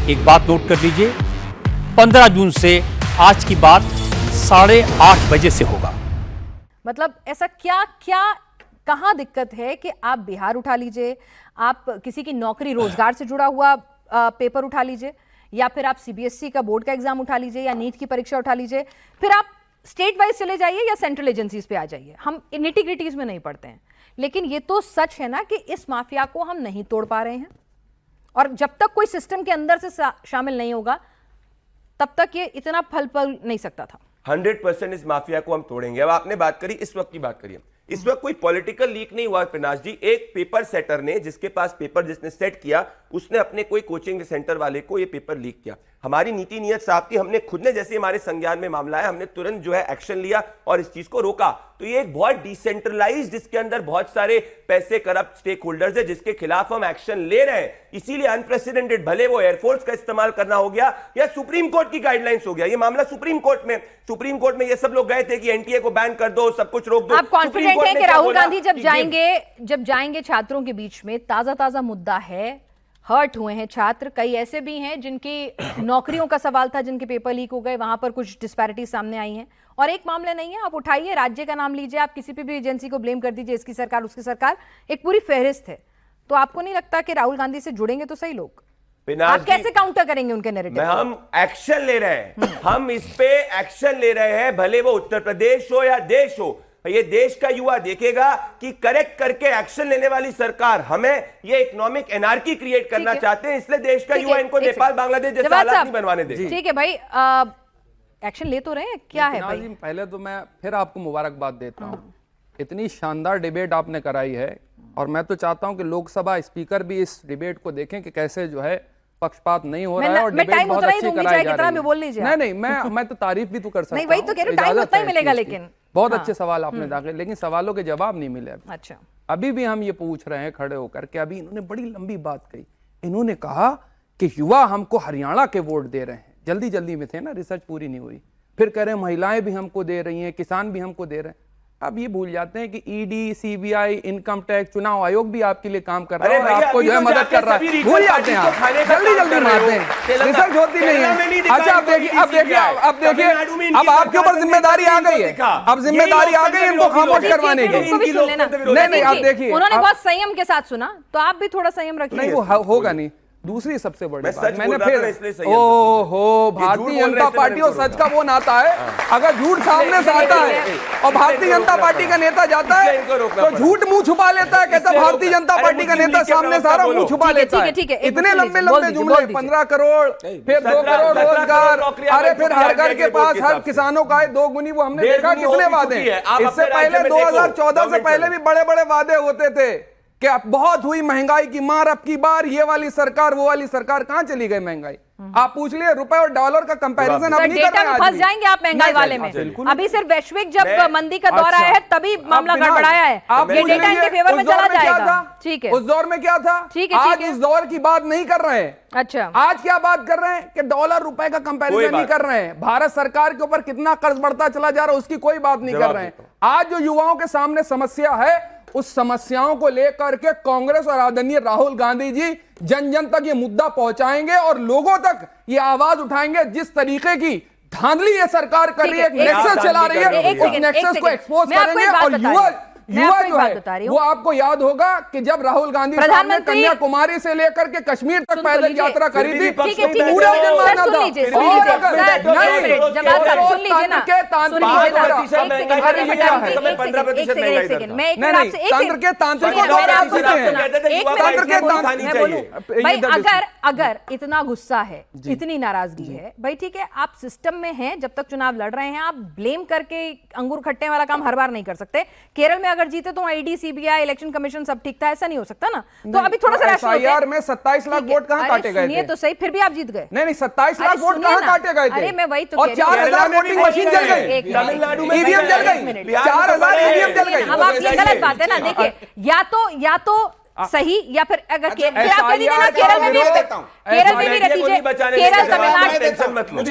एक बात नोट कर लीजिए, 15 जून से आज की बात 8:30 बजे से होगा। मतलब ऐसा क्या क्या कहां दिक्कत है कि आप बिहार उठा लीजिए, आप किसी की नौकरी रोजगार से जुड़ा हुआ पेपर उठा लीजिए, या फिर आप सीबीएसई का बोर्ड का एग्जाम उठा लीजिए, या नीट की परीक्षा उठा लीजिए, फिर आप स्टेट वाइज चले जाइए या सेंट्रल एजेंसीज पे आ जाइए। हम निटी ग्रिटीज में नहीं पढ़ते हैं, लेकिन ये तो सच है ना कि इस माफिया को हम नहीं तोड़ पा रहे हैं, और जब तक कोई सिस्टम के अंदर से शामिल नहीं होगा तब तक ये इतना फल नहीं सकता था। 100% इस माफिया को हम तोड़ेंगे। अब आपने बात करी, इस वक्त की बात करिए। इस वक्त कोई पॉलिटिकल लीक नहीं हुआ प्रनाश जी। एक पेपर सेटर ने, जिसके पास पेपर जिसने सेट किया, उसने अपने कोई कोचिंग सेंटर वाले को ये पेपर लीक किया। हमारी नीति नियत साफ थी, हमने खुद ने, जैसे हमारे संज्ञान में मामला है, हमने तुरंत जो है एक्शन लिया और इस चीज को रोका। तो ये एक बहुत डिसेंट्रलाइज्ड, जिसके अंदर बहुत सारे पैसे करप्ट स्टेक होल्डर्स है, जिसके खिलाफ हम एक्शन ले रहे हैं। इसीलिए अनप्रेसिडेंटेड, भले वो एयरफोर्स का इस्तेमाल करना हो गया या सुप्रीम कोर्ट की गाइडलाइंस हो गया, ये मामला सुप्रीम कोर्ट में ये सब लोग गए थे कि एनटीए को बैन कर दो, सब कुछ रोक दो। आप कॉन्फिडेंट हैं कि राहुल गांधी जब जाएंगे छात्रों के बीच में, ताजा मुद्दा है, हर्ट हुए हैं छात्र, कई ऐसे भी हैं जिनकी नौकरियों का सवाल था, जिनके पेपर लीक हो गए, वहां पर कुछ डिस्पैरिटी सामने आई हैं, और एक मामला नहीं है। आप उठाइए, राज्य का नाम लीजिए, आप किसी भी एजेंसी को ब्लेम कर दीजिए, इसकी सरकार उसकी सरकार, एक पूरी फहरिस्त है। तो आपको नहीं लगता कि राहुल गांधी से जुड़ेंगे तो सही लोग? आप कैसे काउंटर करेंगे उनके नैरेटिव? हम एक्शन ले रहे हैं, हम इस पे एक्शन ले रहे हैं, भले वो उत्तर प्रदेश हो या देश हो। ये देश का युवा देखेगा कि करेक्ट करके एक्शन लेने वाली सरकार, हमें ये इकोनॉमिक एनार्की क्रिएट करना चाहते हैं, इसलिए देश का युवा इनको नेपाल बांग्लादेश जैसे हालात नहीं बनवाने दे। ठीक है भाई, एक्शन ले तो रहे हैं, क्या है भाई? पहले तो मैं फिर आपको मुबारकबाद देता हूं, इतनी शानदार डिबेट आपने कराई है, और मैं तो चाहता हूं कि लोकसभा स्पीकर भी इस डिबेट को देखें कि कैसे जो है पक्षपात नहीं हो रहा है, और डिबेट बहुत अच्छी कराई जा रही है। नहीं, मैं तो तारीफ भी तो कर सकता हूं। नहीं, वही तो कह रही हूं, टाइम उतना ही मिलेगा, लेकिन बहुत अच्छे सवाल आपने दाखिल, लेकिन सवालों के जवाब नहीं मिले। अच्छा, अभी भी हम ये पूछ रहे हैं खड़े होकर के, अभी इन्होंने बड़ी लंबी बात कही। इन्होंने कहा कि युवा हमको हरियाणा के वोट दे रहे हैं, जल्दी में थे ना, रिसर्च पूरी नहीं हुई। फिर कह रहे हैं महिलाएं भी हमको दे रही हैं, किसान भी हमको दे रहे हैं। अब ये भूल जाते हैं कि ईडी, सीबीआई, इनकम टैक्स, चुनाव आयोग भी आपके लिए काम कर रहा है, और आपको जो है मदद कर रहा है। भूल जाते हैं आप, जल्दी मारते हैं, रिसर्च होती नहीं है। अच्छा, अब देखिए, अब आपके ऊपर जिम्मेदारी आ गई है, अब जिम्मेदारी आ गई इनको खामोश करवाने की। नहीं, आप देखिए, उन्होंने बहुत संयम के साथ सुना, तो आप भी थोड़ा संयम रखिए। नहीं, वो होगा नहीं। दूसरी सबसे बड़ी बात, मैंने फिर भारतीय जनता पार्टी और सच का वो नाता है, अगर झूठ सामने से आता है और भारतीय जनता पार्टी का नेता जाता है तो झूठ मुंह छुपा लेता है, कहता है भारतीय जनता पार्टी का नेता सामने सारा मुंह छुपा लेता है। इतने लंबे जुमले, 15 करोड़, फिर 2 करोड़ रोजगार, अरे फिर हर घर के पास हर किसानों का 2 गुनी, वो हमने देखा कितने वादे। इससे पहले 2014 से पहले भी बड़े बड़े वादे होते थे कि अब बहुत हुई महंगाई की मार, अब की बार ये वाली सरकार वो वाली सरकार, कहां चली गई महंगाई? आप पूछ लिए, रुपए और डॉलर का कंपैरिजन आप नहीं कर रहे हैं। फंस जाएंगे आप महंगाई वाले में। अभी सिर्फ वैश्विक जब मंदी का दौर आया है तभी मामला गड़बड़ाया है, ये डेटा इनके फेवर में चला जाएगा। ठीक है, उस दौर में क्या था? ठीक है, आज उस दौर की बात नहीं कर रहे हैं। अच्छा, आज क्या बात कर रहे हैं कि डॉलर रुपए का कंपैरिजन नहीं कर रहे हैं, भारत सरकार के ऊपर कितना कर्ज बढ़ता चला जा रहा है उसकी कोई बात नहीं कर रहे हैं। आज जो युवाओं के सामने समस्या है, उस समस्याओं को लेकर के कांग्रेस और आदरणीय राहुल गांधी जी जन जन तक ये मुद्दा पहुंचाएंगे और लोगों तक ये आवाज उठाएंगे। जिस तरीके की धांधली ये सरकार कर रही है, नेक्सस चला रही है, उस नेक्सस को एक्सपोज करेंगे। और युवा जो है वो आपको याद होगा कि जब राहुल गांधी साहब ने कन्याकुमारी से लेकर के कश्मीर तक पैदल यात्रा करी थी, पूरा जनमानस अगर इतना गुस्सा है, इतनी नाराजगी है, भाई ठीक है, आप सिस्टम में हैं, जब तक चुनाव लड़ रहे हैं, आप ब्लेम करके अंगूर खट्टे वाला काम हर बार नहीं कर सकते। केरल में अगर जीते तो ईडी, सीबीआई, इलेक्शन कमीशन सब ठीक था, ऐसा नहीं हो सकता ना। तो अभी थोड़ा सा एसआईआर में 27 लाख वोट कहां काटे गए थे? तो सही, फिर भी आप जीत गए। नहीं, 27 लाख वोट कहां काटे गए थे? अरे मैं वही तो, और 4000 वोटिंग मशीन जल गई, तमिलनाडु में ईवीएम जल गई, 4000 ईवीएम जल गई। अब आप ये गलत बात है ना। देखिए, या तो सही, या फिर अगर केरल में भी रह दीजिए, केरल, तमिलनाडु।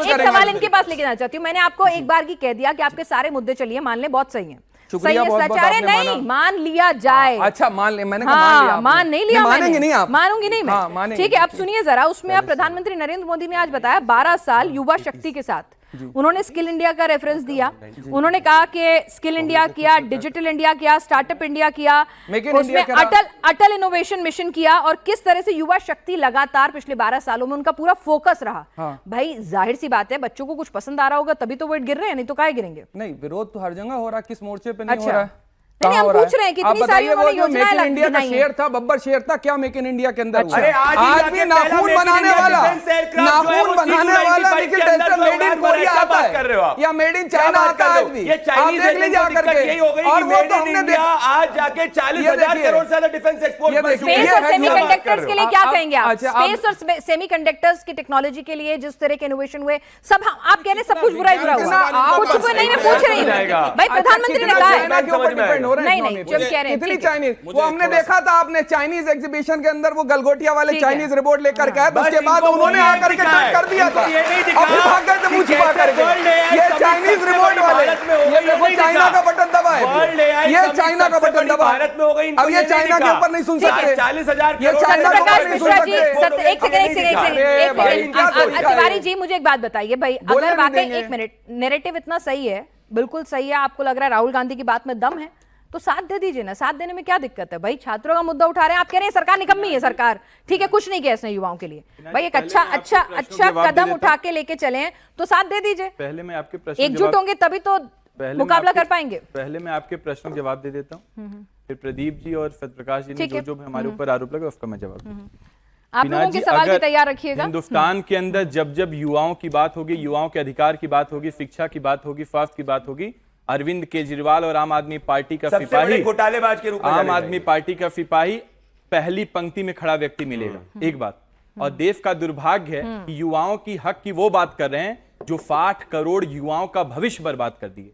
एक सवाल इनके पास लेके जाना चाहती हूँ। मैंने आपको एक बार की कह दिया कि आपके सारे मुद्दे चलिए मान लें बहुत सही हैं, शुक्रिया बहुत बहुत आपने नहीं माना। मान लिया जाए। अच्छा मान ले, मैंने कहा हाँ, मान लिया आपने। मान नहीं लिया, मानेंगे नहीं आप? मानूंगी नहीं मैं। हाँ, मानेंगे। ठीक है, अब सुनिए जरा, उसमें अब प्रधानमंत्री नरेंद्र मोदी ने आज बताया 12 साल युवा शक्ति के साथ उन्होंने स्किल इंडिया का रेफरेंस दिया। उन्होंने कहा कि स्किल इंडिया किया, डिजिटल इंडिया किया, स्टार्टअप इंडिया किया, उसमें अटल इनोवेशन मिशन किया, और किस तरह से युवा शक्ति लगातार पिछले 12 सालों में उनका पूरा फोकस रहा। हाँ। भाई जाहिर सी बात है, बच्चों को कुछ पसंद आ रहा होगा तभी तो वेट गिर रहे हैं, नहीं तो काहे गिरेंगे। नहीं, विरोध तो हर जगह हो रहा है, किस मोर्चे पे नहीं हो रहा है? नहीं, हम पूछ रहे हैं कितनी सारी उन्होंने योजनाएं मेक इन इंडिया का बनाई हैं। शेर था, बब्बर शेर था, क्या मेक इन इंडिया के अंदर हुआ? अरे आज भी नाखून बनाने वाला, नाखून बनाने वाला Nikhil tension made in Korea आता है या मेड इन चाइना आता है आज भी? ये चाइनीज आप देख लीजिए आकर के। और वो तो हमने देखा आज जाके 40,000 करोड़ से ज्यादा डिफेंस एक्सपोर्ट कर चुके हैं। स्पेस और सेमीकंडक्टर्स के लिए क्या कहेंगे आप? अच्छा, स्पेस और सेमीकंडक्टर्स की टेक्नोलॉजी के लिए जिस तरह के इनोवेशन हुए, सब आप कह रहे हैं सब कुछ बुरा ही बुरा हुआ, कुछ तो नहीं। मैं पूछ रही हूँ भाई, प्रधानमंत्री ने कहा है नहीं, इतनी चाइनीज, वो हमने देखा था आपने चाइनीज एग्जीबिशन के अंदर वो गलगोटिया वाले चाइनीज रिपोर्ट लेकर के आए, उसके बाद उन्होंने आकर के टच कर दिया था, अभी भाग गए थे मुंह छिपा करके। ये चाइनीज रिपोर्ट वाले, ये देखो चाइना का बटन दबा है, ये चाइना का बटन दबा है। अब ये चाइना के ऊपर नहीं सुन सकते, 40,000 ये चाइना के ऊपर नहीं सुन सकते। एक सेकंड तिवारी जी, मुझे एक बात बताइए भाई, अगर वाकई, एक मिनट, नैरेटिव इतना सही है, बिल्कुल सही है, आपको लग रहा है राहुल गांधी की बात में दम है, तो साथ दे दीजिए ना। साथ देने में क्या दिक्कत है भाई? छात्रों का मुद्दा उठा रहे हैं, आप कह रहे हैं सरकार निकम्मी है, सरकार ठीक है, कुछ नहीं किया इसने युवाओं के लिए। भाई एक अच्छा कदम उठा के लेके चले हैं तो साथ दे दीजिए। पहले मैं आपके प्रश्न एकजुट होंगे तभी तो मुकाबला कर पाएंगे। पहले मैं आपके प्रश्न का जवाब दे देता हूँ, फिर प्रदीप जी और सत्यप्रकाश जी ने जो हमारे ऊपर आरोप लगा उसका मैं जवाब दूंगा। आप लोगों के सवाल भी तैयार रखिएगा। हिंदुस्तान के अंदर जब जब युवाओं की बात होगी, युवाओं के अधिकार की बात होगी, शिक्षा की बात होगी, स्वास्थ्य की बात होगी, अरविंद केजरीवाल और आम आदमी पार्टी का सिपाही, घोटालेबाज के रूप में आम आदमी पार्टी का सिपाही पहली पंक्ति में खड़ा व्यक्ति मिलेगा। एक बात, और देश का दुर्भाग्य है कि युवाओं की हक की वो बात कर रहे हैं जो 60 करोड़ युवाओं का भविष्य बर्बाद कर दिए।